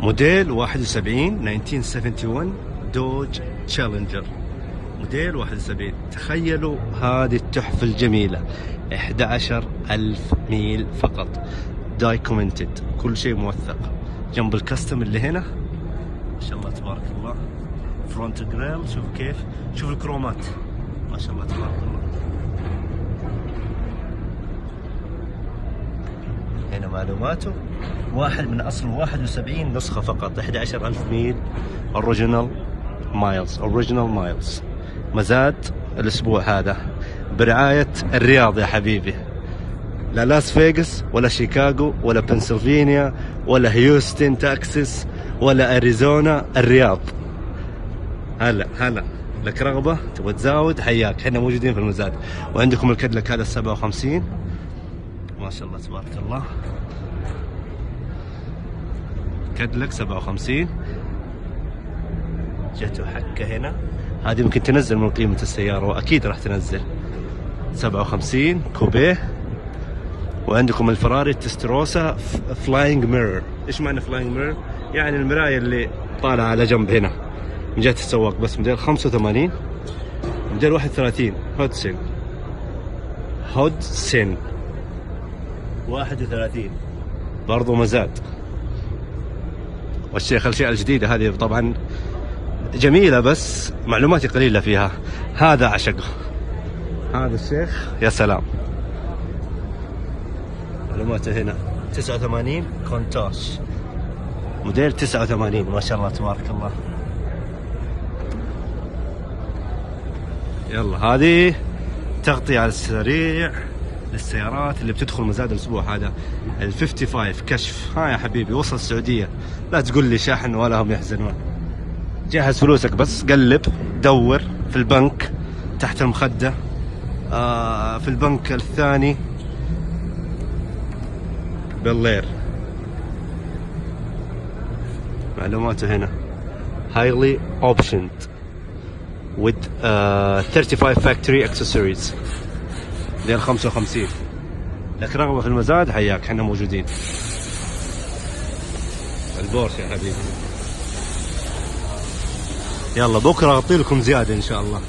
موديل 71 1971 دوج تشالنجر، موديل 71. تخيلوا هذه التحفة الجميلة، 11,000 ميل فقط، دايكومنتد، كل شيء موثق. جنب الكاستم اللي هنا ما شاء الله تبارك الله، فرونت جريل، شوف كيف، شوف الكرومات ما شاء الله تبارك الله. هنا معلوماته، واحد من اصل 71 نسخة فقط، 11,000 ميل، اوريجينال مايلز. مزاد الاسبوع هذا برعاية الرياض يا حبيبي، لا لاس فيغاس ولا شيكاغو ولا بنسلفانيا ولا هيوستن تكساس ولا اريزونا، الرياض. هلا لك رغبة تبغى تزاود، حياك، احنا موجودين في المزاد. وعندكم الكدلك هذا 57 ما شاء الله تبارك الله، كدلك 57 جته حكة هنا، هذه ممكن تنزل من قيمة السيارة، وأكيد راح تنزل. 57 كوبيه. وعندكم الفراري تستروسا فلاينج ميرور. إيش معنى فلاينج ميرور؟ يعني المراية اللي طالعة على جنب هنا من جهة السواق. بس موديل 85. موديل 31 هودسن 31 برضو مزاد. والشيخ الأشياء الجديدة هذه طبعا جميلة بس معلوماتي قليلة فيها. هذا عشقه، هذا الشيخ يا سلام. معلوماته هنا 89 كونتاش، موديل 89 ما شاء الله تبارك الله. يلا هذه تغطية على السريع للسيارات اللي بتدخل مزاد الاسبوع هذا. ال 55 كشف، ها يا حبيبي وصل السعودية، لا تقول لي شاحن ولا هم يحزنون. جهز فلوسك بس، قلب دور في البنك تحت المخدة، في البنك الثاني باللير. معلوماته هنا highly optioned with 35 factory accessories. ديال 55. لك رغبة في المزاد، حياك، احنا موجودين. البورش يا حبيبي. يلا بكرة اغطي لكم زيادة ان شاء الله.